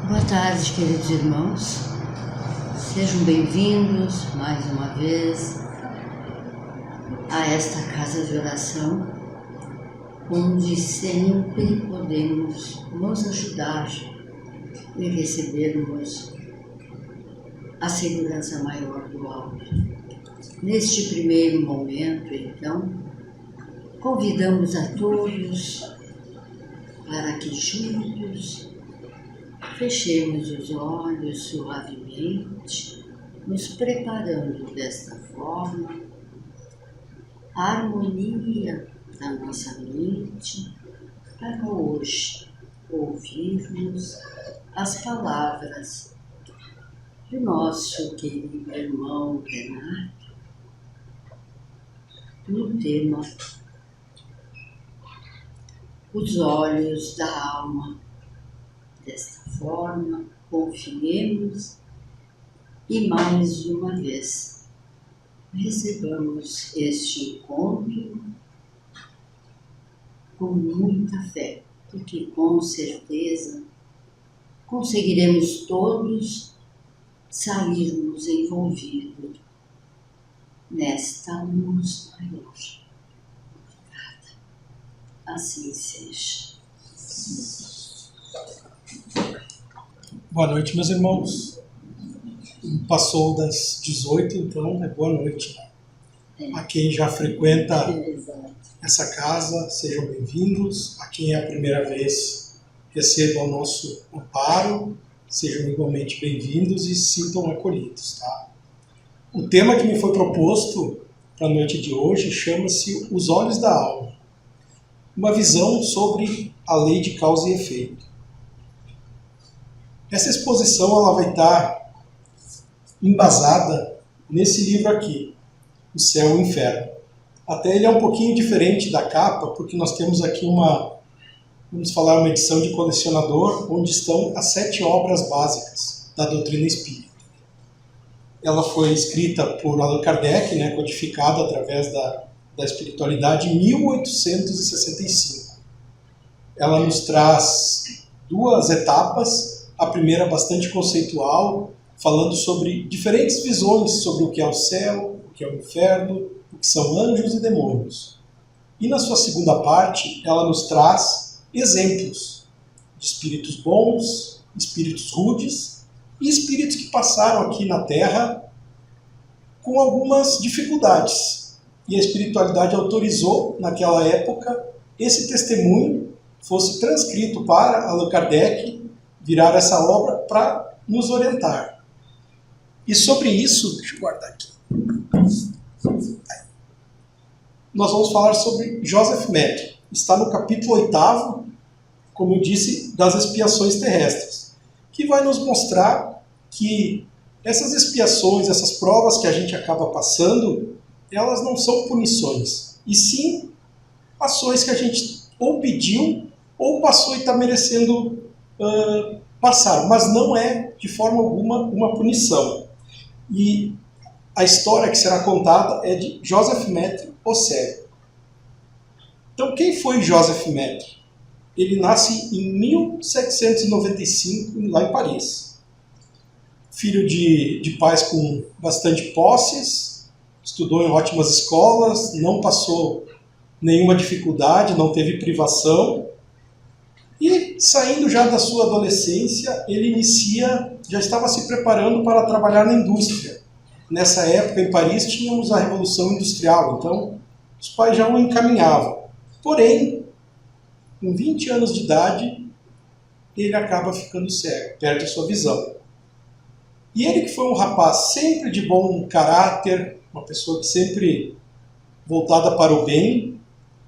Boa tarde, queridos irmãos. Sejam bem-vindos mais uma vez a esta casa de oração, onde sempre podemos nos ajudar e recebermos a segurança maior do alto. Neste primeiro momento, então, convidamos a todos para que juntos fechemos os olhos suavemente, nos preparando desta forma a harmonia da nossa mente para hoje ouvirmos as palavras do nosso querido irmão Renato no tema Os Olhos da Alma. Desta forma, confiemos e mais uma vez recebamos este encontro com muita fé, porque com certeza conseguiremos todos sairmos envolvidos nesta luz maior. Obrigada. Assim seja. Boa noite, meus irmãos. Passou das 18, então é boa noite. A quem já frequenta essa casa, sejam bem-vindos. A quem é a primeira vez, recebam o nosso amparo, sejam igualmente bem-vindos e se sintam acolhidos. Tá? O tema que me foi proposto para a noite de hoje chama-se Os Olhos da Alma. Uma visão sobre a lei de causa e efeito. Essa exposição ela vai estar embasada nesse livro aqui, O Céu e o Inferno. Até ele é um pouquinho diferente da capa, porque nós temos aqui uma edição de colecionador, onde estão as 7 obras básicas da doutrina espírita. Ela foi escrita por Allan Kardec, codificada através da espiritualidade em 1865. Ela nos traz 2 etapas. A primeira bastante conceitual, falando sobre diferentes visões sobre o que é o céu, o que é o inferno, o que são anjos e demônios. E na sua segunda parte, ela nos traz exemplos de espíritos bons, espíritos rudes e espíritos que passaram aqui na Terra com algumas dificuldades. E a espiritualidade autorizou, naquela época, esse testemunho fosse transcrito para Allan Kardec, virar essa obra para nos orientar. E sobre isso, deixa eu guardar aqui. Nós vamos falar sobre Joseph Matt. Está no capítulo 8º, como eu disse, das expiações terrestres, que vai nos mostrar que essas expiações, essas provas que a gente acaba passando, elas não são punições, e sim ações que a gente ou pediu ou passou e está merecendo passar, mas não é de forma alguma uma punição. E a história que será contada é de Joseph Maître, o Cego. Então, quem foi Joseph Maître? Ele nasce em 1795, lá em Paris. Filho de pais com bastante posses, estudou em ótimas escolas, não passou nenhuma dificuldade, não teve privação. E saindo já da sua adolescência, ele já estava se preparando para trabalhar na indústria. Nessa época, em Paris, tínhamos a Revolução Industrial, então os pais já o encaminhavam. Porém, com 20 anos de idade, ele acaba ficando cego, perde a sua visão. E ele, que foi um rapaz sempre de bom caráter, uma pessoa que sempre voltada para o bem,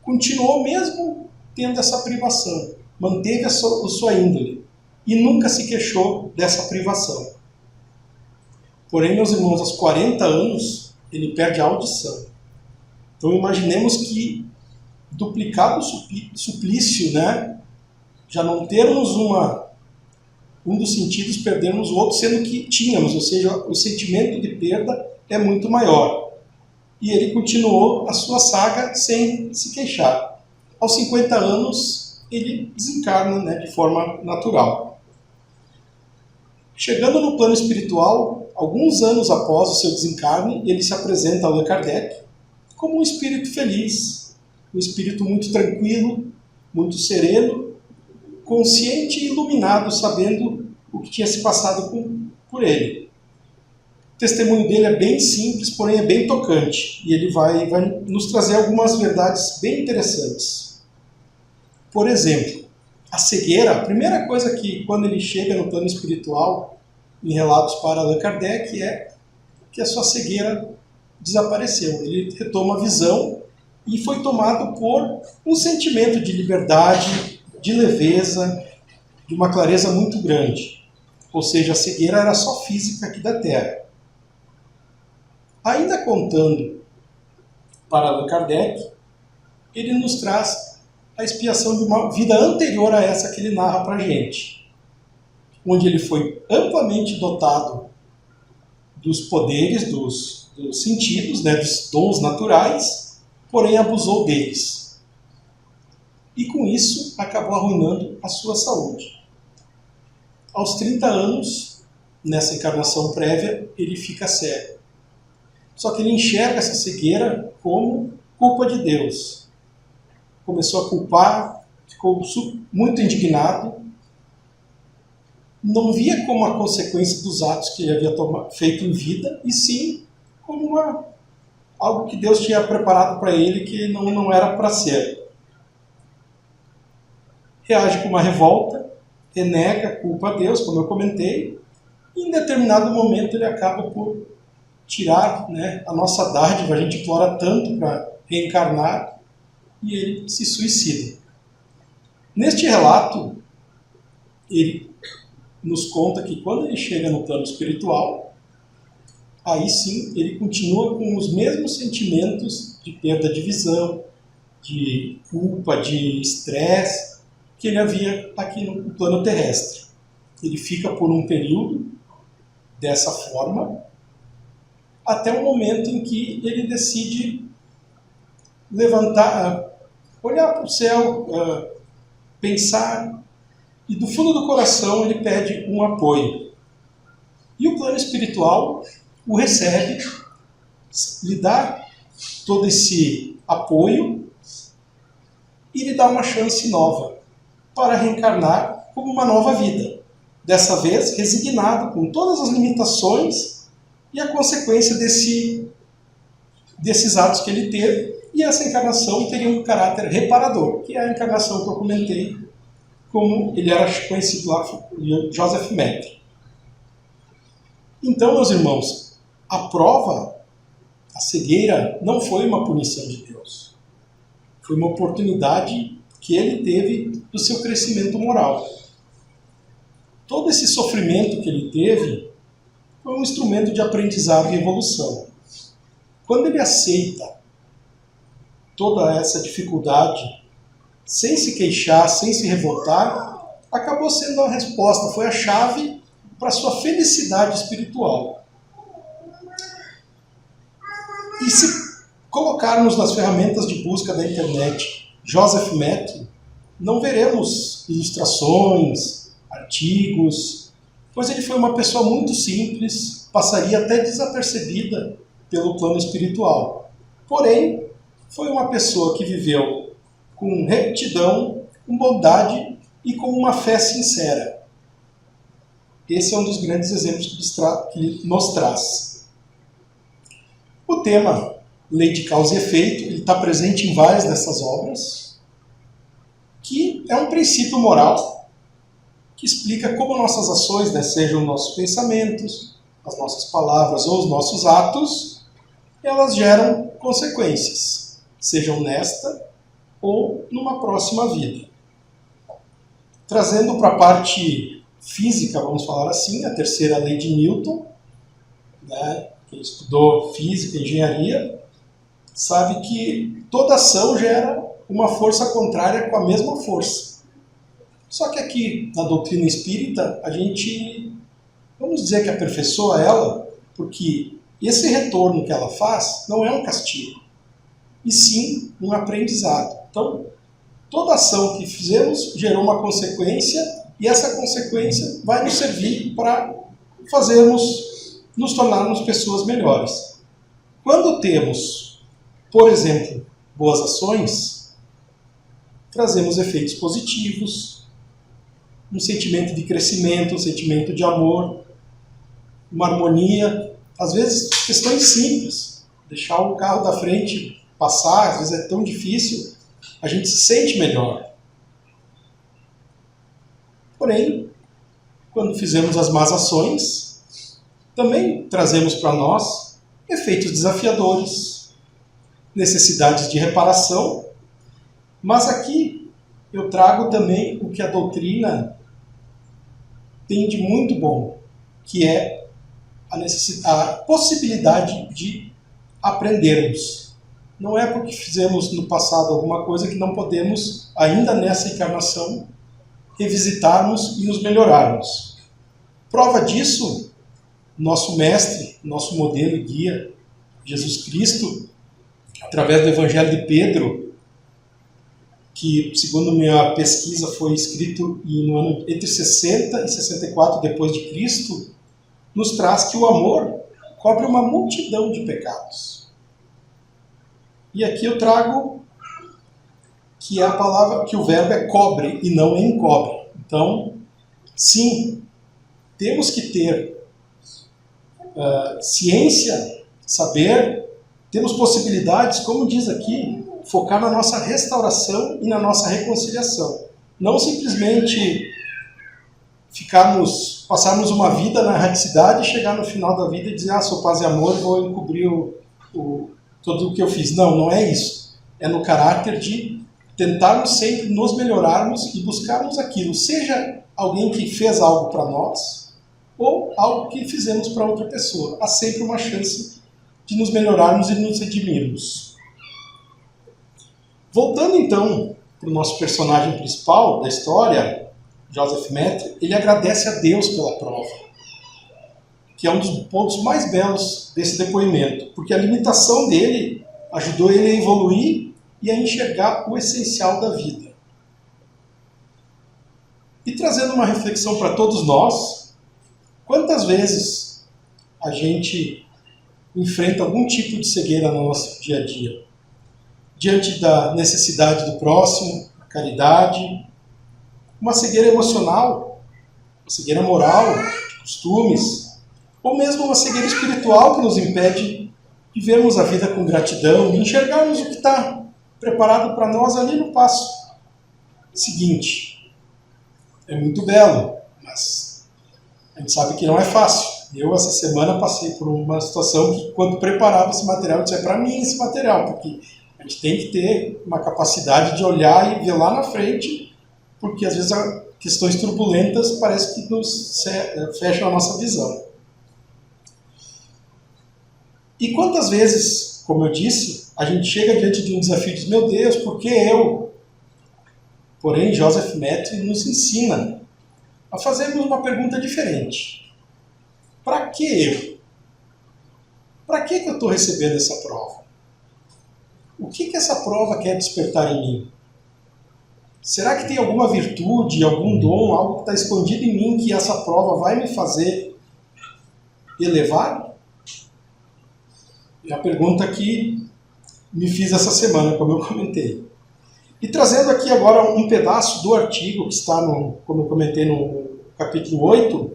continuou mesmo tendo essa privação. Manteve a sua índole e nunca se queixou dessa privação. Porém, meus irmãos, aos 40 anos, ele perde a audição. Então, imaginemos que duplicado o suplício, já não termos um dos sentidos, perdermos o outro, sendo que tínhamos, ou seja, o sentimento de perda é muito maior. E ele continuou a sua saga sem se queixar. Aos 50 anos, ele desencarna de forma natural. Chegando no plano espiritual, alguns anos após o seu desencarne, ele se apresenta a Allan Kardec como um espírito feliz, um espírito muito tranquilo, muito sereno, consciente e iluminado, sabendo o que tinha se passado por ele. O testemunho dele é bem simples, porém é bem tocante, e ele vai nos trazer algumas verdades bem interessantes. Por exemplo, a cegueira, a primeira coisa que, quando ele chega no plano espiritual, em relatos para Allan Kardec, é que a sua cegueira desapareceu. Ele retoma a visão e foi tomado por um sentimento de liberdade, de leveza, de uma clareza muito grande. Ou seja, a cegueira era só física aqui da Terra. Ainda contando para Allan Kardec, ele nos traz a expiação de uma vida anterior a essa que ele narra para a gente, onde ele foi amplamente dotado dos poderes, dos sentidos, né, dos dons naturais, porém abusou deles. E com isso acabou arruinando a sua saúde. Aos 30 anos, nessa encarnação prévia, ele fica cego. Só que ele enxerga essa cegueira como culpa de Deus. Começou a culpar, ficou muito indignado, não via como a consequência dos atos que ele havia feito em vida, e sim como algo que Deus tinha preparado para ele que não era para ser. Reage com uma revolta, renega a culpa a Deus, como eu comentei, e em determinado momento ele acaba por tirar, né, a nossa dádiva, a gente implora tanto para reencarnar, e ele se suicida. Neste relato, ele nos conta que quando ele chega no plano espiritual, aí sim ele continua com os mesmos sentimentos de perda de visão, de culpa, de estresse, que ele havia aqui no plano terrestre. Ele fica por um período dessa forma, até o momento em que ele decide levantar, olhar para o céu, pensar, e do fundo do coração ele pede um apoio. E o plano espiritual o recebe, lhe dá todo esse apoio e lhe dá uma chance nova para reencarnar como uma nova vida. Dessa vez, resignado com todas as limitações e a consequência desses atos que ele teve, e essa encarnação teria um caráter reparador, que é a encarnação que eu comentei, como ele era conhecido lá, Joseph Maitreyi. Então, meus irmãos, a prova, a cegueira, não foi uma punição de Deus. Foi uma oportunidade que ele teve do seu crescimento moral. Todo esse sofrimento que ele teve foi um instrumento de aprendizado e evolução. Quando ele aceita toda essa dificuldade, sem se queixar, sem se revoltar, acabou sendo a resposta, foi a chave para a sua felicidade espiritual. E se colocarmos nas ferramentas de busca da internet Joseph Maitreyi, não veremos ilustrações, artigos, pois ele foi uma pessoa muito simples, passaria até desapercebida pelo plano espiritual. Porém, foi uma pessoa que viveu com retidão, com bondade e com uma fé sincera. Esse é um dos grandes exemplos que ele nos traz. O tema Lei de Causa e Efeito, ele está presente em várias dessas obras, que é um princípio moral que explica como nossas ações, né, sejam nossos pensamentos, as nossas palavras ou os nossos atos, elas geram consequências, sejam nesta ou numa próxima vida. Trazendo para a parte física, vamos falar assim, a terceira lei de Newton, né, quem estudou física e engenharia, sabe que toda ação gera uma força contrária com a mesma força. Só que aqui, na doutrina espírita, a gente, vamos dizer que aperfeiçoa ela, porque esse retorno que ela faz não é um castigo, e sim um aprendizado. Então, toda ação que fizemos gerou uma consequência, e essa consequência vai nos servir para nos tornarmos pessoas melhores. Quando temos, por exemplo, boas ações, trazemos efeitos positivos, um sentimento de crescimento, um sentimento de amor, uma harmonia, às vezes questões simples, deixar o carro da frente passar, às vezes é tão difícil, a gente se sente melhor. Porém, quando fizemos as más ações, também trazemos para nós efeitos desafiadores, necessidades de reparação, mas aqui eu trago também o que a doutrina tem de muito bom, que é a possibilidade de aprendermos. Não é porque fizemos no passado alguma coisa que não podemos, ainda nessa encarnação, revisitarmos e nos melhorarmos. Prova disso, nosso mestre, nosso modelo e guia, Jesus Cristo, através do Evangelho de Pedro, que, segundo minha pesquisa, foi escrito no ano entre 60 e 64 depois de Cristo, nos traz que o amor cobre uma multidão de pecados. E aqui eu trago que a palavra, que o verbo é cobre e não encobre. Então, sim, temos que ter ciência, saber, temos possibilidades, como diz aqui, focar na nossa restauração e na nossa reconciliação. Não simplesmente passarmos uma vida na erraticidade e chegar no final da vida e dizer, sou paz e amor, vou encobrir tudo o que eu fiz. Não, não é isso. É no caráter de tentarmos sempre nos melhorarmos e buscarmos aquilo, seja alguém que fez algo para nós ou algo que fizemos para outra pessoa. Há sempre uma chance de nos melhorarmos e nos redimirmos. Voltando então para o nosso personagem principal da história, Joseph Matter, ele agradece a Deus pela prova, que é um dos pontos mais belos desse depoimento, porque a limitação dele ajudou ele a evoluir e a enxergar o essencial da vida. E trazendo uma reflexão para todos nós, quantas vezes a gente enfrenta algum tipo de cegueira no nosso dia a dia? Diante da necessidade do próximo, a caridade, uma cegueira emocional, uma cegueira moral, de costumes, ou mesmo uma cegueira espiritual que nos impede de vermos a vida com gratidão e enxergarmos o que está preparado para nós ali no passo seguinte. É muito belo, mas a gente sabe que não é fácil. Eu, essa semana, passei por uma situação que, quando preparava esse material, eu disse, é para mim esse material, porque a gente tem que ter uma capacidade de olhar e ver lá na frente, porque às vezes questões turbulentas parece que nos fecham a nossa visão. E quantas vezes, como eu disse, a gente chega diante de um desafio e diz, meu Deus, por que eu? Porém, Joseph Matter nos ensina a fazermos uma pergunta diferente. Para que eu? Para que eu estou recebendo essa prova? O que essa prova quer despertar em mim? Será que tem alguma virtude, algum dom, algo que está escondido em mim que essa prova vai me fazer elevar? É a pergunta que me fiz essa semana, como eu comentei. E trazendo aqui agora um pedaço do artigo que está, como eu comentei, no capítulo 8,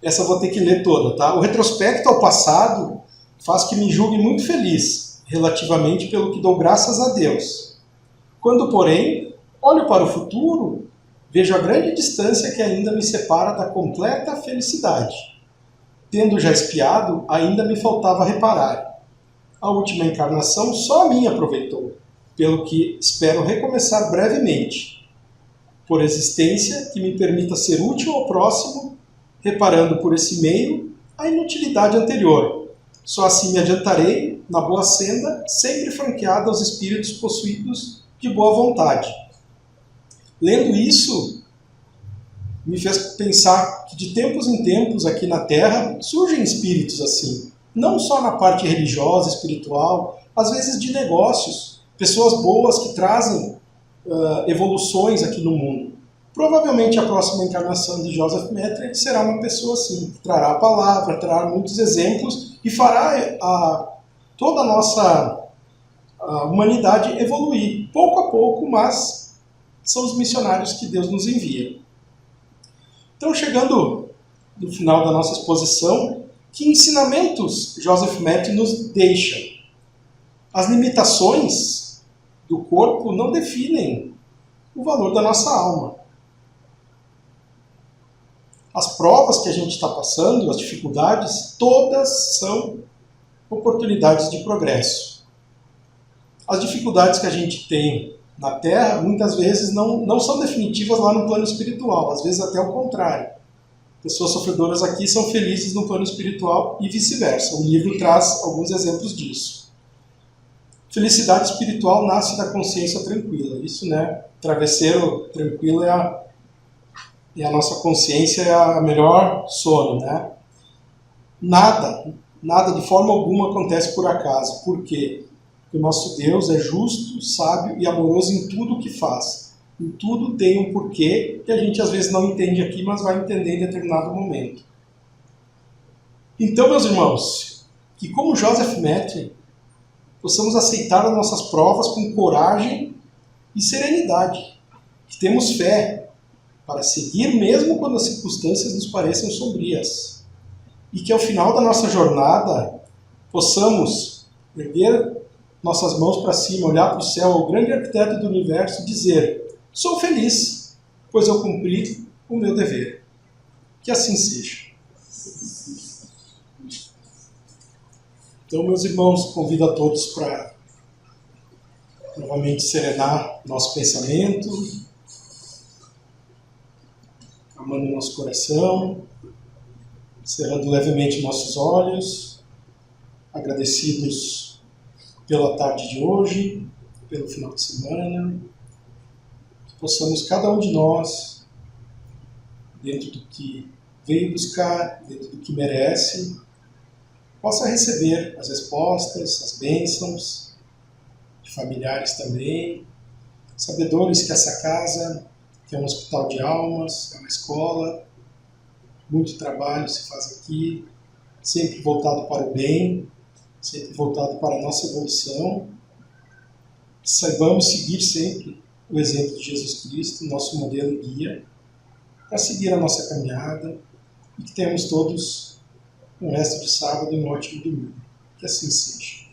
essa eu vou ter que ler toda, tá? O retrospecto ao passado faz que me julgue muito feliz, relativamente pelo que dou graças a Deus. Quando, porém, olho para o futuro, vejo a grande distância que ainda me separa da completa felicidade. Tendo já espiado, ainda me faltava reparar. A última encarnação só a mim aproveitou, pelo que espero recomeçar brevemente, por existência que me permita ser útil ao próximo, reparando por esse meio a inutilidade anterior. Só assim me adiantarei na boa senda, sempre franqueada aos espíritos possuídos de boa vontade. Lendo isso, me fez pensar que de tempos em tempos aqui na Terra surgem espíritos assim, não só na parte religiosa, espiritual, às vezes de negócios, pessoas boas que trazem evoluções aqui no mundo. Provavelmente a próxima encarnação de Joseph Maitreyi será uma pessoa assim, que trará a palavra, trará muitos exemplos e fará toda a nossa humanidade evoluir, pouco a pouco, mas são os missionários que Deus nos envia. Então, chegando no final da nossa exposição, que ensinamentos Joseph Maitreyi nos deixa? As limitações do corpo não definem o valor da nossa alma. As provas que a gente está passando, as dificuldades, todas são oportunidades de progresso. As dificuldades que a gente tem na Terra, muitas vezes não são definitivas lá no plano espiritual, às vezes até o contrário. Pessoas sofredoras aqui são felizes no plano espiritual e vice-versa. O livro traz alguns exemplos disso. Felicidade espiritual nasce da consciência tranquila. Isso, né? Travesseiro tranquilo é a nossa consciência, é a melhor sono, né? Nada de forma alguma acontece por acaso. Por quê? Porque o nosso Deus é justo, sábio e amoroso em tudo o que faz. Em tudo tem um porquê que a gente às vezes não entende aqui, mas vai entender em determinado momento. Então, meus irmãos, que como Joseph Maitreyi, possamos aceitar as nossas provas com coragem e serenidade. Que temos fé para seguir mesmo quando as circunstâncias nos pareçam sombrias. E que ao final da nossa jornada possamos erguer nossas mãos para cima, olhar para o céu, ao grande arquiteto do universo e dizer: sou feliz, pois eu cumpri o meu dever. Que assim seja. Então, meus irmãos, convido a todos para novamente serenar nosso pensamento, amando nosso coração, cerrando levemente nossos olhos, agradecidos pela tarde de hoje, pelo final de semana, que possamos cada um de nós, dentro do que veio buscar, dentro do que merece, possa receber as respostas, as bênçãos, de familiares também, sabedores que essa casa, que é um hospital de almas, é uma escola, muito trabalho se faz aqui, sempre voltado para o bem, sempre voltado para a nossa evolução. Saibamos seguir sempre o exemplo de Jesus Cristo, nosso modelo e guia, para seguir a nossa caminhada e que tenhamos todos um resto de sábado e um ótimo domingo. Que assim seja.